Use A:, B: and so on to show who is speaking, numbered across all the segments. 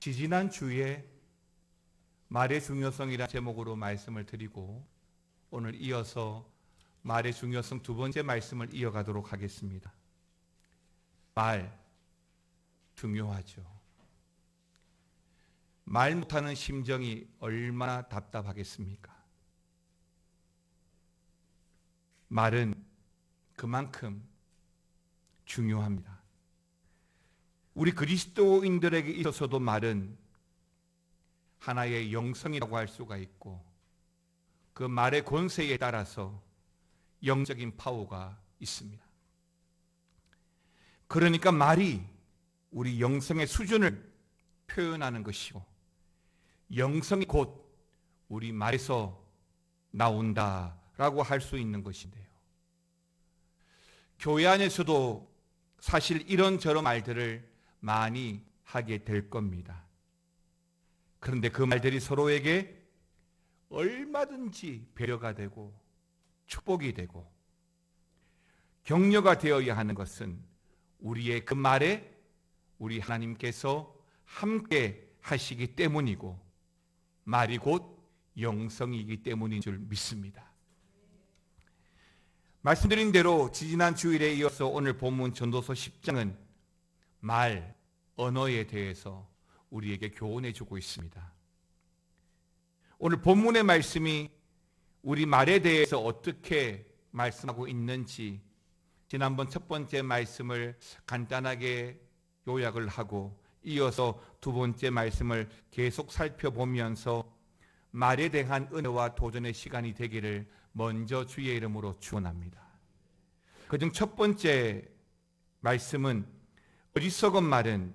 A: 지지난 주에 말의 중요성이라는 제목으로 말씀을 드리고 오늘 이어서 말의 중요성 두 번째 말씀을 이어가도록 하겠습니다. 말 중요하죠. 말 못하는 심정이 얼마나 답답하겠습니까? 말은 그만큼 중요합니다. 우리 그리스도인들에게 있어서도 말은 하나의 영성이라고 할 수가 있고 그 말의 권세에 따라서 영적인 파워가 있습니다. 그러니까 말이 우리 영성의 수준을 표현하는 것이고 영성이 곧 우리 말에서 나온다라고 할 수 있는 것인데요. 교회 안에서도 사실 이런저런 말들을 많이 하게 될 겁니다. 그런데 그 말들이 서로에게 얼마든지 배려가 되고 축복이 되고 격려가 되어야 하는 것은 우리의 그 말에 우리 하나님께서 함께 하시기 때문이고 말이 곧 영성이기 때문인 줄 믿습니다. 말씀드린 대로 지지난 주일에 이어서 오늘 본문 전도서 10장은 말, 언어에 대해서 우리에게 교훈해 주고 있습니다. 오늘 본문의 말씀이 우리 말에 대해서 어떻게 말씀하고 있는지 지난번 첫 번째 말씀을 간단하게 요약을 하고 이어서 두 번째 말씀을 계속 살펴보면서 말에 대한 은혜와 도전의 시간이 되기를 먼저 주의 이름으로 축원합니다. 그중 첫 번째 말씀은 어리석은 말은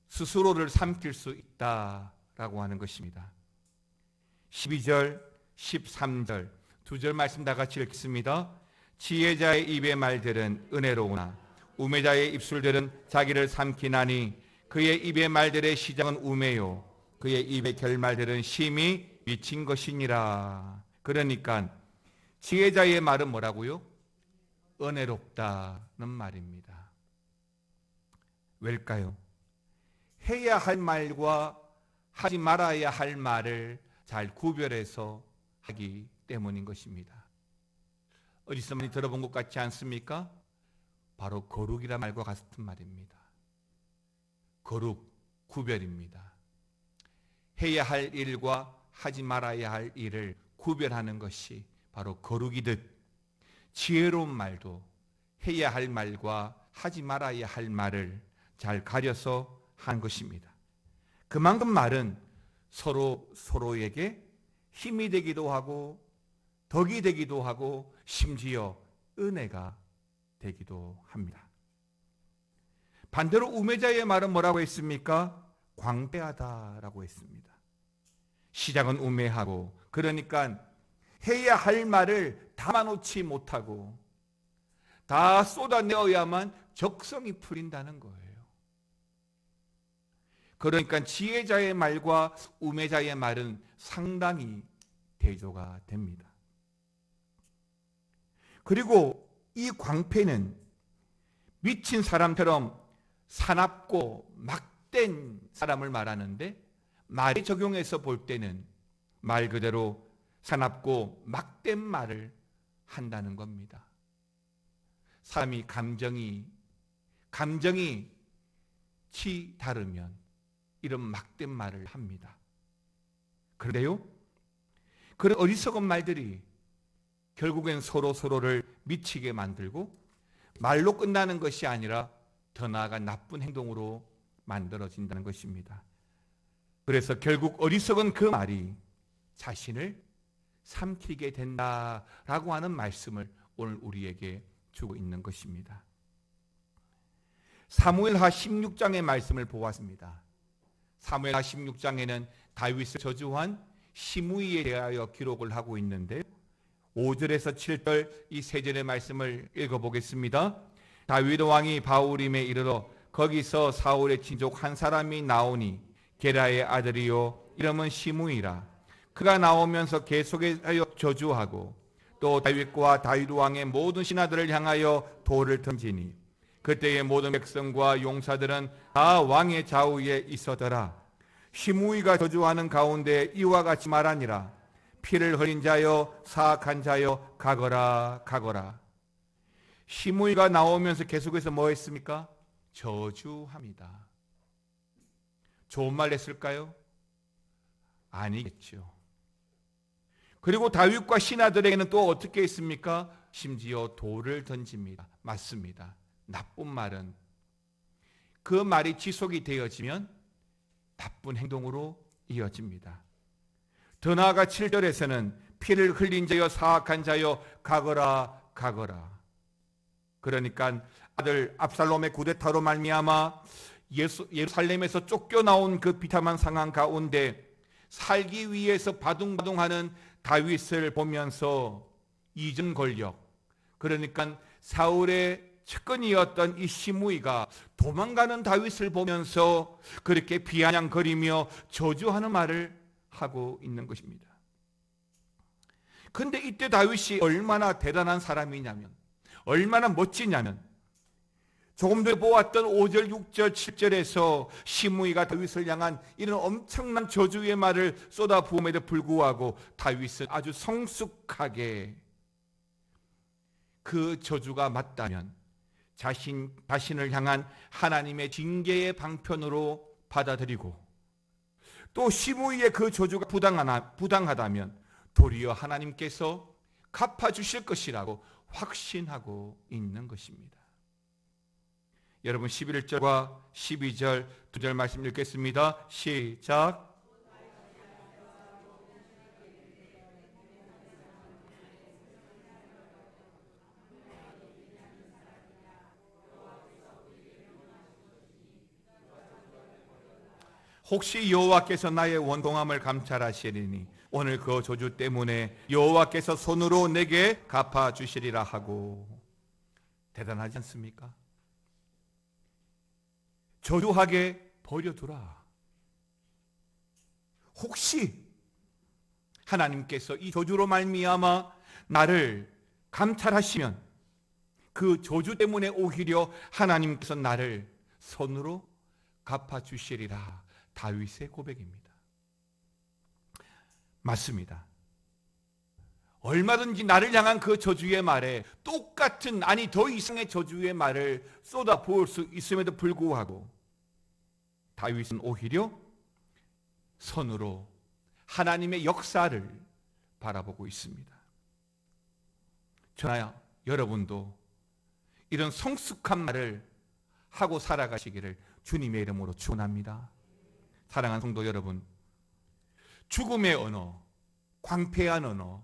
A: 스스로를 삼킬 수 있다라고 하는 것입니다. 12절, 13절 두 절 말씀 다 같이 읽습니다. 지혜자의 입의 말들은 은혜로우나 우매자의 입술들은 자기를 삼키나니 그의 입의 말들의 시작은 우매요 그의 입의 결말들은 심히 미친 것이니라. 그러니까 지혜자의 말은 뭐라고요? 은혜롭다는 말입니다. 왜일까요? 해야 할 말과 하지 말아야 할 말을 잘 구별해서 하기 때문인 것입니다. 어디서 많이 들어본 것 같지 않습니까? 바로 거룩이란 말과 같은 말입니다. 거룩, 구별입니다. 해야 할 일과 하지 말아야 할 일을 구별하는 것이 바로 거룩이듯 지혜로운 말도 해야 할 말과 하지 말아야 할 말을 잘 가려서 한 것입니다. 그만큼 말은 서로에게 힘이 되기도 하고 덕이 되기도 하고 심지어 은혜가 되기도 합니다. 반대로 우매자의 말은 뭐라고 했습니까? 광배하다라고 했습니다. 시작은 우매하고 그러니까 해야 할 말을 담아놓지 못하고 다 쏟아내어야만 적성이 풀린다는 거예요. 그러니까 지혜자의 말과 우매자의 말은 상당히 대조가 됩니다. 그리고 이 광패는 미친 사람처럼 사납고 막된 사람을 말하는데 말에 적용해서 볼 때는 말 그대로 사납고 막된 말을 한다는 겁니다. 사람이 감정이 다르면 이런 막된 말을 합니다. 그런데요, 그런 어리석은 말들이 결국엔 서로를 미치게 만들고 말로 끝나는 것이 아니라 더 나아가 나쁜 행동으로 만들어진다는 것입니다. 그래서 결국 어리석은 그 말이 자신을 삼키게 된다라고 하는 말씀을 오늘 우리에게 주고 있는 것입니다. 사무엘하 16장의 말씀을 보았습니다. 사무엘하 16장에는 다윗을 저주한 시므이에 대하여 기록을 하고 있는데 5절에서 7절 이 세 절의 말씀을 읽어보겠습니다. 다윗 왕이 바후림에 이르러 거기서 사울의 친족 한 사람이 나오니 게라의 아들이요 이름은 시므이라. 그가 나오면서 계속하여 저주하고 또 다윗과 다윗 왕의 모든 신하들을 향하여 돌을 던지니 그때의 모든 백성과 용사들은 다 왕의 좌우에 있었더라. 시므이가 저주하는 가운데 이와 같이 말하니라. 피를 흘린 자여 사악한 자여 가거라 가거라. 시므이가 나오면서 계속해서 뭐 했습니까? 저주합니다. 좋은 말 했을까요? 아니겠죠. 그리고 다윗과 신하들에게는 또 어떻게 했습니까? 심지어 돌을 던집니다. 맞습니다. 나쁜 말은 그 말이 지속이 되어지면 나쁜 행동으로 이어집니다. 더 나아가 7절에서는 피를 흘린 자여 사악한 자여 가거라 가거라. 그러니까 아들 압살롬의 쿠데타로 말미암아 예루살렘에서 쫓겨나온 그 비참한 상황 가운데 살기 위해서 바둥바둥하는 다윗을 보면서 이전 권력, 그러니까 사울의 측근이었던 이 시므이가 도망가는 다윗을 보면서 그렇게 비아냥거리며 저주하는 말을 하고 있는 것입니다. 그런데 이때 다윗이 얼마나 대단한 사람이냐면, 얼마나 멋지냐면, 조금 전에 보았던 5절, 6절, 7절에서 시므이가 다윗을 향한 이런 엄청난 저주의 말을 쏟아부음에도 불구하고 다윗은 아주 성숙하게 그 저주가 맞다면 자신을 향한 하나님의 징계의 방편으로 받아들이고, 또 시므이의 그 저주가 부당하다면 도리어 하나님께서 갚아주실 것이라고 확신하고 있는 것입니다. 여러분 11절과 12절 두 절 말씀 읽겠습니다. 시작. 혹시 여호와께서 나의 원동함을 감찰하시리니 오늘 그 저주 때문에 여호와께서 손으로 내게 갚아주시리라 하고. 대단하지 않습니까? 저주하게 버려두라. 혹시 하나님께서 이 저주로 말미암아 나를 감찰하시면 그 저주 때문에 오히려 하나님께서 나를 손으로 갚아주시리라. 다윗의 고백입니다. 맞습니다. 얼마든지 나를 향한 그 저주의 말에 똑같은, 아니 더 이상의 저주의 말을 쏟아부을 수 있음에도 불구하고 다윗은 오히려 손으로 하나님의 역사를 바라보고 있습니다. 저나 여러분도 이런 성숙한 말을 하고 살아가시기를 주님의 이름으로 축원합니다. 사랑하는 성도 여러분, 죽음의 언어, 광폐한 언어,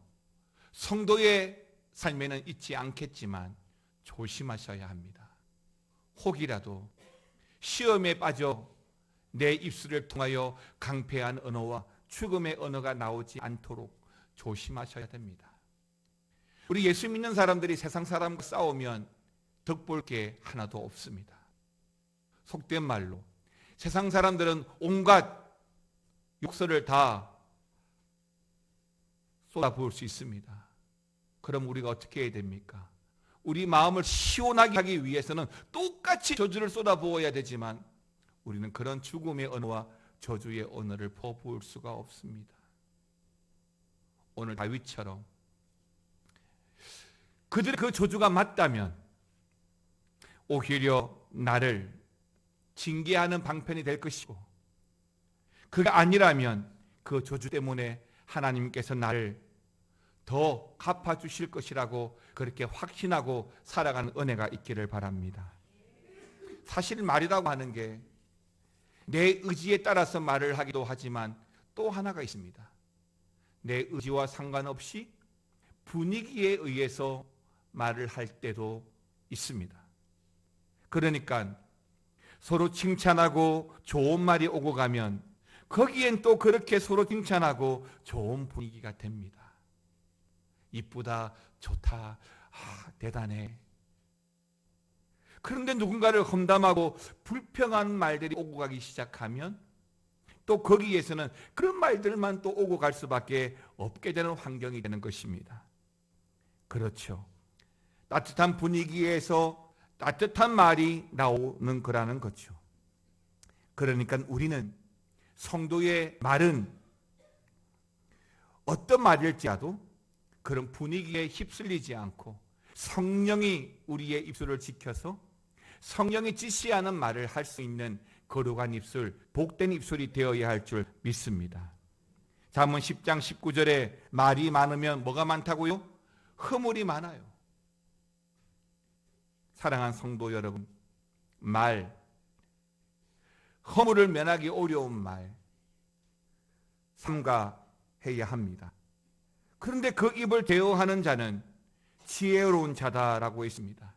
A: 성도의 삶에는 있지 않겠지만 조심하셔야 합니다. 혹이라도 시험에 빠져 내 입술을 통하여 강폐한 언어와 죽음의 언어가 나오지 않도록 조심하셔야 됩니다. 우리 예수 믿는 사람들이 세상 사람과 싸우면 덕볼 게 하나도 없습니다. 속된 말로 세상 사람들은 온갖 욕설을 다 쏟아부을 수 있습니다. 그럼 우리가 어떻게 해야 됩니까? 우리 마음을 시원하게 하기 위해서는 똑같이 저주를 쏟아부어야 되지만 우리는 그런 죽음의 언어와 저주의 언어를 퍼부을 수가 없습니다. 오늘 다윗처럼 그들의 그 저주가 맞다면 오히려 나를 징계하는 방편이 될 것이고, 그게 아니라면 그 저주 때문에 하나님께서 나를 더 갚아주실 것이라고 그렇게 확신하고 살아가는 은혜가 있기를 바랍니다. 사실 말이라고 하는 게 내 의지에 따라서 말을 하기도 하지만 또 하나가 있습니다. 내 의지와 상관없이 분위기에 의해서 말을 할 때도 있습니다. 그러니까 서로 칭찬하고 좋은 말이 오고 가면 거기엔 또 그렇게 서로 칭찬하고 좋은 분위기가 됩니다. 이쁘다, 좋다, 대단해. 그런데 누군가를 험담하고 불평한 말들이 오고 가기 시작하면 또 거기에서는 그런 말들만 또 오고 갈 수밖에 없게 되는 환경이 되는 것입니다. 그렇죠. 따뜻한 분위기에서 따뜻한 말이 나오는 거라는 거죠. 그러니까 우리는 성도의 말은 어떤 말일지라도 그런 분위기에 휩쓸리지 않고 성령이 우리의 입술을 지켜서 성령이 지시하는 말을 할 수 있는 거룩한 입술, 복된 입술이 되어야 할 줄 믿습니다. 잠언 10장 19절에 말이 많으면 뭐가 많다고요? 허물이 많아요. 사랑하는 성도 여러분, 허물을 면하기 어려운 말 삼가해야 합니다. 그런데 그 입을 대어하는 자는 지혜로운 자다라고 했습니다.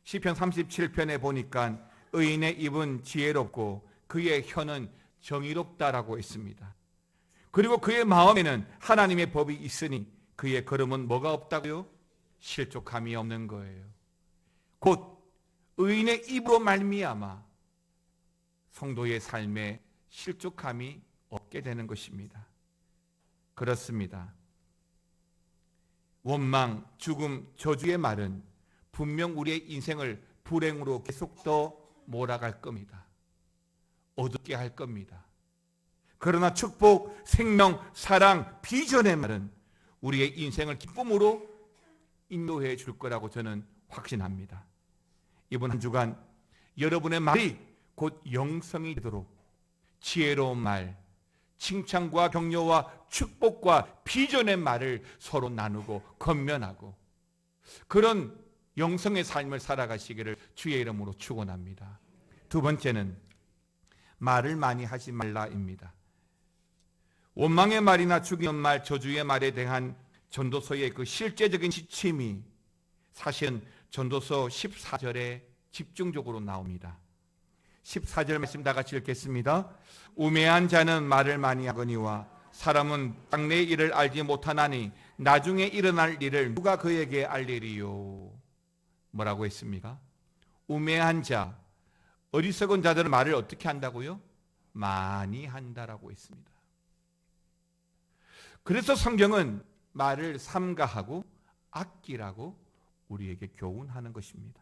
A: 시편 37편에 보니까 의인의 입은 지혜롭고 그의 혀는 정의롭다라고 했습니다. 그리고 그의 마음에는 하나님의 법이 있으니 그의 걸음은 뭐가 없다고요? 실족함이 없는 거예요. 곧 의인의 입으로 말미암아 성도의 삶에 실족함이 없게 되는 것입니다. 그렇습니다. 원망, 죽음, 저주의 말은 분명 우리의 인생을 불행으로 계속 더 몰아갈 겁니다. 어둡게 할 겁니다. 그러나 축복, 생명, 사랑, 비전의 말은 우리의 인생을 기쁨으로 인도해 줄 거라고 저는 확신합니다. 이번 한 주간 여러분의 말이 곧 영성이 되도록 지혜로운 말, 칭찬과 격려와 축복과 비전의 말을 서로 나누고 건면하고 그런 영성의 삶을 살아가시기를 주의 이름으로 축원합니다. 두 번째는 말을 많이 하지 말라입니다. 원망의 말이나 죽이는 말, 저주의 말에 대한 전도서의 그 실제적인 지침이 사실은 전도서 14절에 집중적으로 나옵니다. 14절 말씀 다 같이 읽겠습니다. 우매한 자는 말을 많이 하거니와 사람은 장래의 일을 알지 못하나니 나중에 일어날 일을 누가 그에게 알리리요. 뭐라고 했습니까? 우매한 자, 어리석은 자들은 말을 어떻게 한다고요? 많이 한다라고 했습니다. 그래서 성경은 말을 삼가하고 아끼라고 우리에게 교훈하는 것입니다.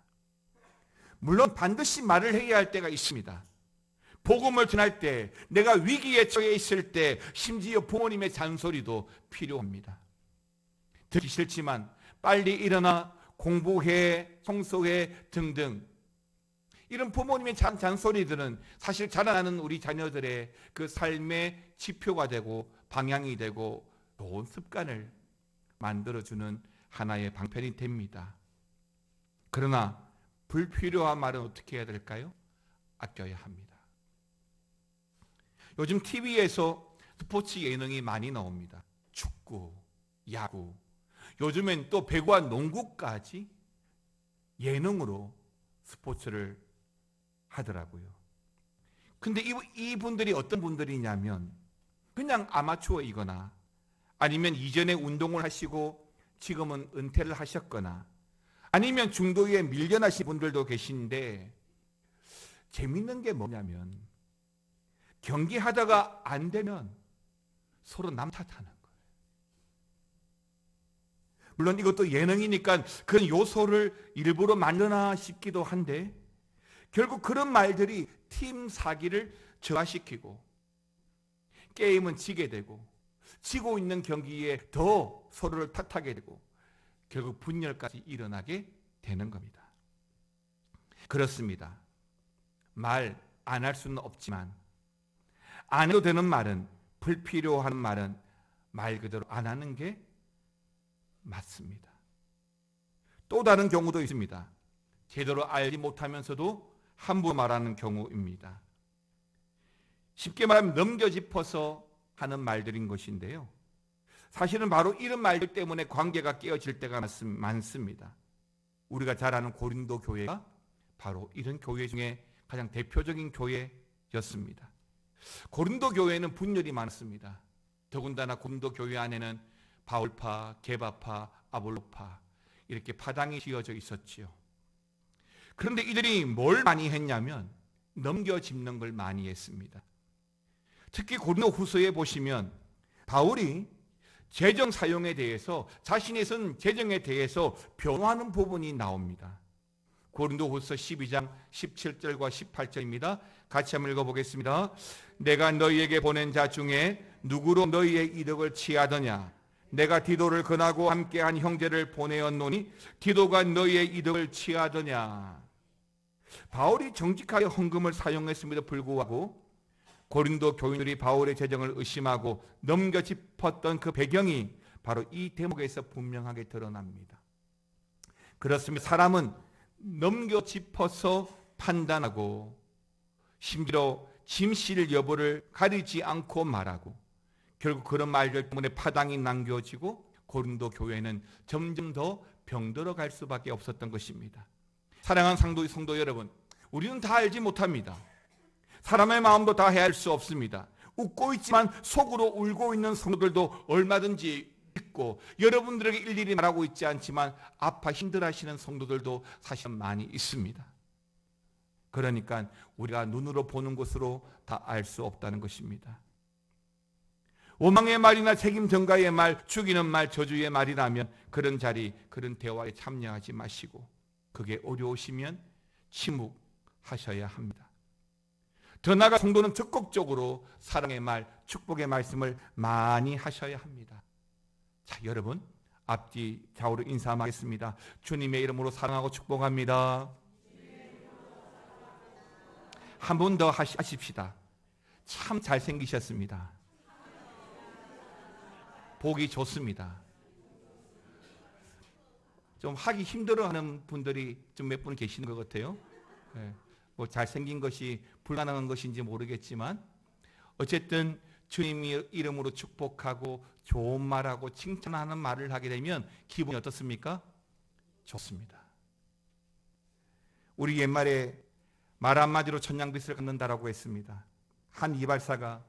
A: 물론 반드시 말을 해야 할 때가 있습니다. 복음을 전할 때, 내가 위기에 처해 있을 때, 심지어 부모님의 잔소리도 필요합니다. 듣기 싫지만 빨리 일어나 공부해, 청소해 등등 이런 부모님의 잔소리들은 사실 자라나는 우리 자녀들의 그 삶의 지표가 되고 방향이 되고 좋은 습관을 만들어주는 하나의 방편이 됩니다. 그러나 불필요한 말은 어떻게 해야 될까요? 아껴야 합니다. 요즘 TV에서 스포츠 예능이 많이 나옵니다. 축구, 야구, 요즘엔 또 배구와 농구까지 예능으로 스포츠를 하더라고요. 근데 이분들이 어떤 분들이냐면 그냥 아마추어이거나 아니면 이전에 운동을 하시고 지금은 은퇴를 하셨거나 아니면 중도에 밀려나신 분들도 계신데 재밌는 게 뭐냐면 경기하다가 안 되면 서로 남 탓하는 거예요. 물론 이것도 예능이니까 그런 요소를 일부러 만드나 싶기도 한데 결국 그런 말들이 팀 사기를 저하시키고 게임은 지게 되고 지고 있는 경기에 더 서로를 탓하게 되고 결국 분열까지 일어나게 되는 겁니다. 그렇습니다. 말 안 할 수는 없지만 안 해도 되는 말은 불필요한 말은 말 그대로 안 하는 게 맞습니다. 또 다른 경우도 있습니다. 제대로 알지 못하면서도 함부로 말하는 경우입니다. 쉽게 말하면 넘겨짚어서 하는 말들인 것인데요. 사실은 바로 이런 말들 때문에 관계가 깨어질 때가 많습니다. 우리가 잘 아는 고린도 교회가 바로 이런 교회 중에 가장 대표적인 교회였습니다. 고린도 교회는 분열이 많습니다. 더군다나 고린도 교회 안에는 바울파, 게바파, 아볼로파 이렇게 파당이 지어져 있었지요. 그런데 이들이 뭘 많이 했냐면 넘겨짚는 걸 많이 했습니다. 특히 고린도 후서에 보시면 바울이 재정 사용에 대해서 자신의 쓴 재정에 대해서 변호하는 부분이 나옵니다. 고린도후서 12장 17절과 18절입니다. 같이 한번 읽어보겠습니다. 내가 너희에게 보낸 자 중에 누구로 너희의 이득을 취하더냐? 내가 디도를 근하고 함께한 형제를 보내었노니 디도가 너희의 이득을 취하더냐? 바울이 정직하게 헌금을 사용했음에도 불구하고 고린도 교인들이 바울의 재정을 의심하고 넘겨짚었던 그 배경이 바로 이 대목에서 분명하게 드러납니다. 그렇습니다. 사람은 넘겨짚어서 판단하고 심지어 진실 여부를 가리지 않고 말하고 결국 그런 말들 때문에 파당이 남겨지고 고린도 교회는 점점 더 병들어갈 수밖에 없었던 것입니다. 사랑하는 성도 여러분, 우리는 다 알지 못합니다. 사람의 마음도 다 헤아릴 수 없습니다. 웃고 있지만 속으로 울고 있는 성도들도 얼마든지 있고, 여러분들에게 일일이 말하고 있지 않지만 아파 힘들어하시는 성도들도 사실 많이 있습니다. 그러니까 우리가 눈으로 보는 것으로 다 알 수 없다는 것입니다. 원망의 말이나 책임 전가의 말, 죽이는 말, 저주의 말이라면 그런 자리, 그런 대화에 참여하지 마시고 그게 어려우시면 침묵하셔야 합니다. 더 나아가 성도는 적극적으로 사랑의 말, 축복의 말씀을 많이 하셔야 합니다. 자, 여러분 앞뒤 좌우로 인사하겠습니다. 주님의 이름으로 사랑하고 축복합니다. 한 번 더 하십시다. 참 잘생기셨습니다. 보기 좋습니다. 좀 하기 힘들어하는 분들이 좀 몇 분 계시는 것 같아요. 뭐 잘생긴 것이 불가능한 것인지 모르겠지만 어쨌든 주님의 이름으로 축복하고 좋은 말하고 칭찬하는 말을 하게 되면 기분이 어떻습니까? 좋습니다. 우리 옛말에 말 한마디로 천냥빚을 갚는다라고 했습니다. 한 이발사가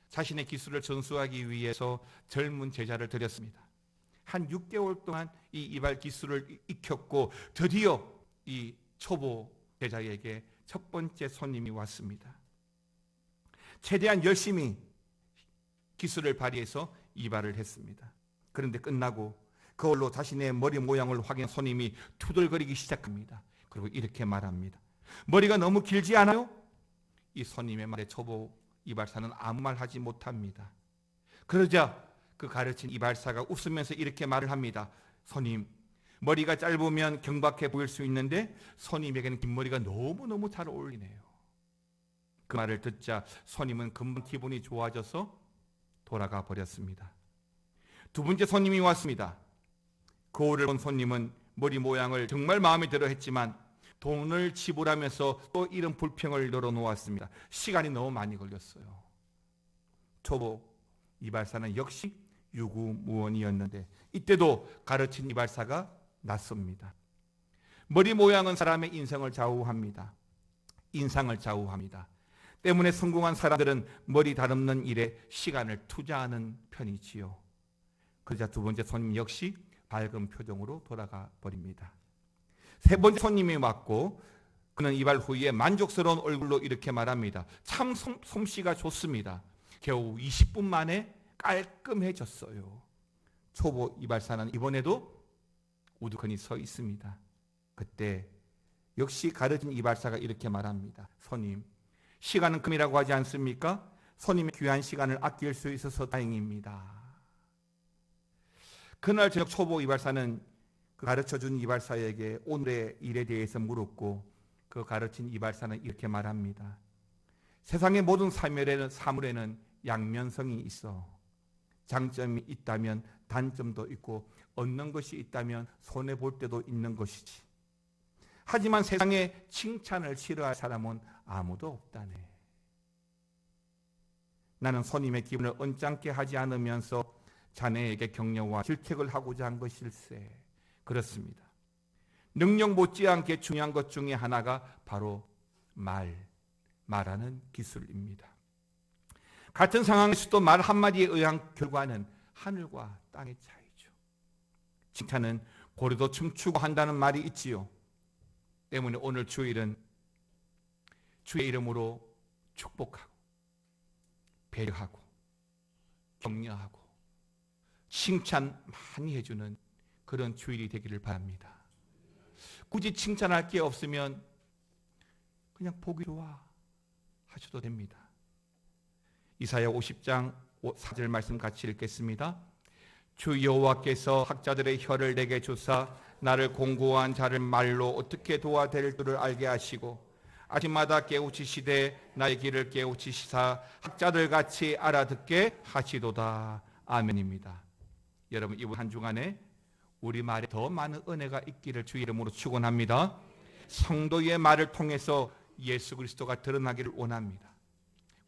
A: 자신의 기술을 전수하기 위해서 젊은 제자를 들였습니다. 한 6개월 동안 이 이발 기술을 익혔고 드디어 이 초보 제자에게 첫 번째 손님이 왔습니다. 최대한 열심히 기술을 발휘해서 이발을 했습니다. 그런데 끝나고 그걸로 자신의 머리 모양을 확인한 손님이 투덜거리기 시작합니다. 그리고 이렇게 말합니다. 머리가 너무 길지 않아요? 이 손님의 말에 초보 이발사는 아무 말 하지 못합니다. 그러자 그 가르친 이발사가 웃으면서 이렇게 말을 합니다. 손님, 머리가 짧으면 경박해 보일 수 있는데 손님에게는 긴 머리가 너무너무 잘 어울리네요. 그 말을 듣자 손님은 금방 기분이 좋아져서 돌아가 버렸습니다. 두 번째 손님이 왔습니다. 거울을 본 손님은 머리 모양을 정말 마음에 들어 했지만 돈을 지불하면서 또 이런 불평을 늘어놓았습니다. 시간이 너무 많이 걸렸어요. 초보 이발사는 역시 유구무원이었는데 이때도 가르친 이발사가 낯섭니다. 머리 모양은 사람의 인상을 좌우합니다. 때문에 성공한 사람들은 머리 다듬는 일에 시간을 투자하는 편이지요. 그러자 두 번째 손님 역시 밝은 표정으로 돌아가 버립니다. 세 번째 손님이 왔고 그는 이발 후에 만족스러운 얼굴로 이렇게 말합니다. 참 솜씨가 좋습니다. 겨우 20분 만에 깔끔해졌어요. 초보 이발사는 이번에도 우두커니 서 있습니다. 그때 역시 가르친 이발사가 이렇게 말합니다. 손님, 시간은 금이라고 하지 않습니까? 손님의 귀한 시간을 아낄 수 있어서 다행입니다. 그날 저녁 초보 이발사는 그 가르쳐준 이발사에게 오늘의 일에 대해서 물었고 그 가르친 이발사는 이렇게 말합니다. 세상의 모든 사물에는 양면성이 있어. 장점이 있다면 단점도 있고 얻는 것이 있다면 손해볼 때도 있는 것이지. 하지만 세상에 칭찬을 싫어할 사람은 아무도 없다네. 나는 손님의 기분을 언짢게 하지 않으면서 자네에게 격려와 질책을 하고자 한 것일세. 그렇습니다. 능력 못지않게 중요한 것 중에 하나가 바로 말하는 기술입니다. 같은 상황에서도 말 한마디에 의한 결과는 하늘과 땅의 차이죠. 칭찬은 고래도 춤추고 한다는 말이 있지요. 때문에 오늘 주일은 주의 이름으로 축복하고 배려하고 격려하고 칭찬 많이 해주는 그런 주일이 되기를 바랍니다. 굳이 칭찬할 게 없으면 그냥 보기 좋아 하셔도 됩니다. 이사야 50장 4절 말씀 같이 읽겠습니다. 주 여호와께서 학자들의 혀를 내게 주사 나를 공고한 자를 말로 어떻게 도와드릴 줄을 알게 하시고 아침마다 깨우치시되 나의 길을 깨우치시사 학자들같이 알아듣게 하시도다. 아멘입니다. 여러분, 이번 한 주간에 우리 말에 더 많은 은혜가 있기를 주 이름으로 축원합니다. 성도의 말을 통해서 예수 그리스도가 드러나기를 원합니다.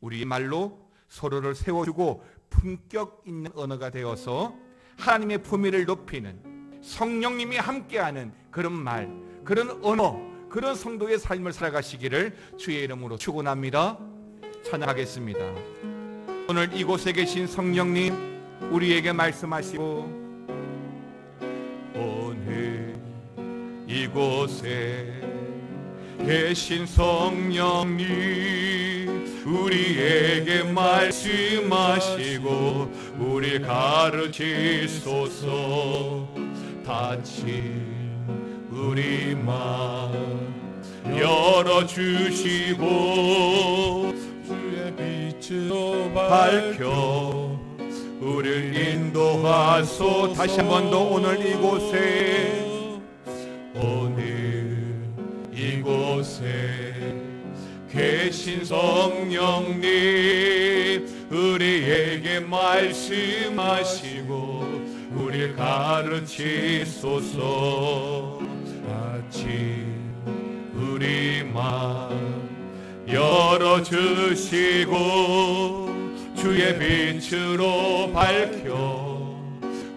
A: 우리 말로 서로를 세워주고 품격 있는 언어가 되어서 하나님의 품위를 높이는, 성령님이 함께하는 그런 말, 그런 언어, 그런 성도의 삶을 살아가시기를 주의 이름으로 축원합니다. 찬양하겠습니다. 오늘 이곳에 계신 성령님, 우리에게 말씀하시고 오늘 이곳에 계신 성령님, 우리에게 말씀하시고 우리 가르치소서. 닫힌 우리 마음 열어주시고 주의 빛으로 밝혀 우리를 인도하소. 다시 한 번 더 오늘 이곳에 계신 성령님, 우리에게 말씀하시고 우리를 가르치소서. 아침 우리 마음 열어주시고 주의 빛으로 밝혀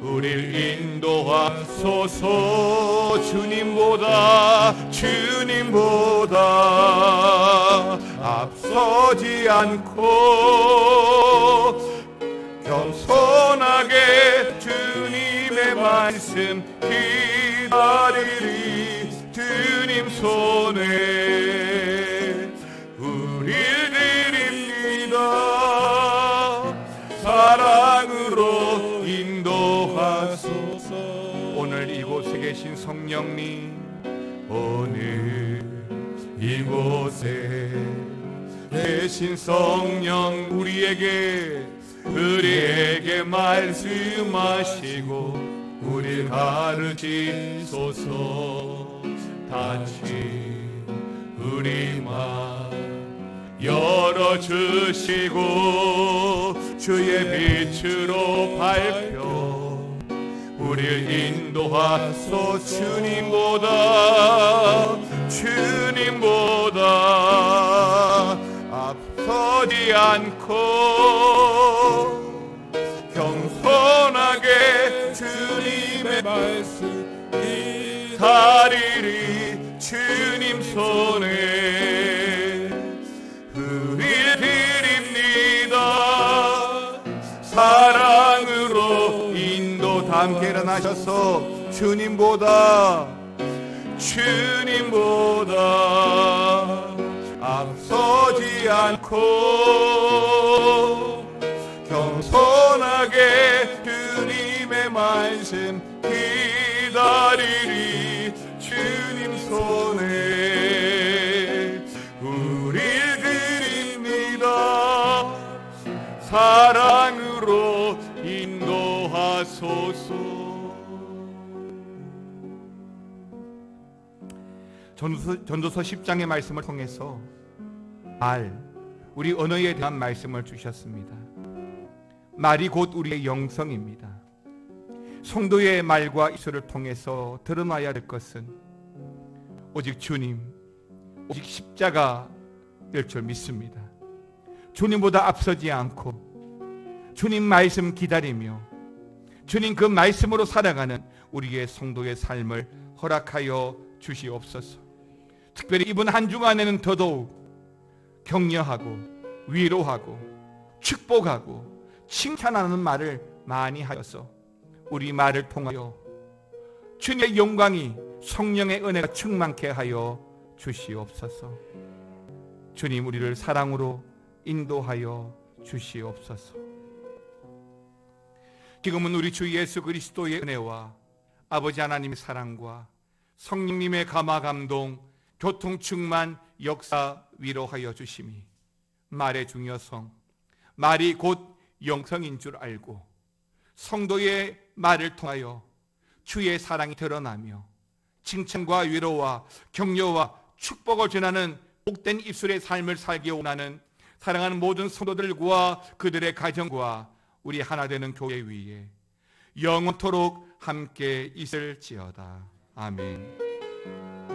A: 우리를 인도하소서. 주님보다 앞서지 않고 겸손하게 주님의 말씀 기다리리. 주님 손에 우릴 드립니다. 사랑으로 인도하소서. 오늘 이곳에 계신 성령님, 오늘 이곳에 계신 성령, 우리에게 말씀하시고 우리 가르치소서. 닫힌 우리 마음 열어주시고 주의 빛으로 밝혀 우리를 인도하소. 주님보다 앞서지 않고 겸손하게 주님의 말씀 기다리리. 주님 손에 우릴 드립니다. 사랑으로 인도. 다 함께 일어나셔서 주님보다 앞서지 않고 겸손하게 주님의 말씀 기다리리. 주님 손에 우릴 드립니다. 사랑으로 인도하소서. 전도서 10장의 말씀을 통해서 우리 언어에 대한 말씀을 주셨습니다. 말이 곧 우리의 영성입니다. 성도의 말과 입술을 통해서 드러나야 될 것은 오직 주님, 오직 십자가 될 줄 믿습니다. 주님보다 앞서지 않고 주님 말씀 기다리며 주님 그 말씀으로 살아가는 우리의 성도의 삶을 허락하여 주시옵소서. 특별히 이번 한 주간에는 더더욱 격려하고 위로하고 축복하고 칭찬하는 말을 많이 하여서 우리 말을 통하여 주님의 영광이, 성령의 은혜가 충만케 하여 주시옵소서. 주님, 우리를 사랑으로 인도하여 주시옵소서. 지금은 우리 주 예수 그리스도의 은혜와 아버지 하나님의 사랑과 성령님의 감화 감동, 교통 충만, 역사 위로하여 주심이 말의 중요성, 말이 곧 영성인 줄 알고 성도의 말을 통하여 주의 사랑이 드러나며 칭찬과 위로와 격려와 축복을 전하는 복된 입술의 삶을 살기 원하는 사랑하는 모든 성도들과 그들의 가정과 우리 하나 되는 교회 위에 영원토록 함께 있을지어다. 아멘.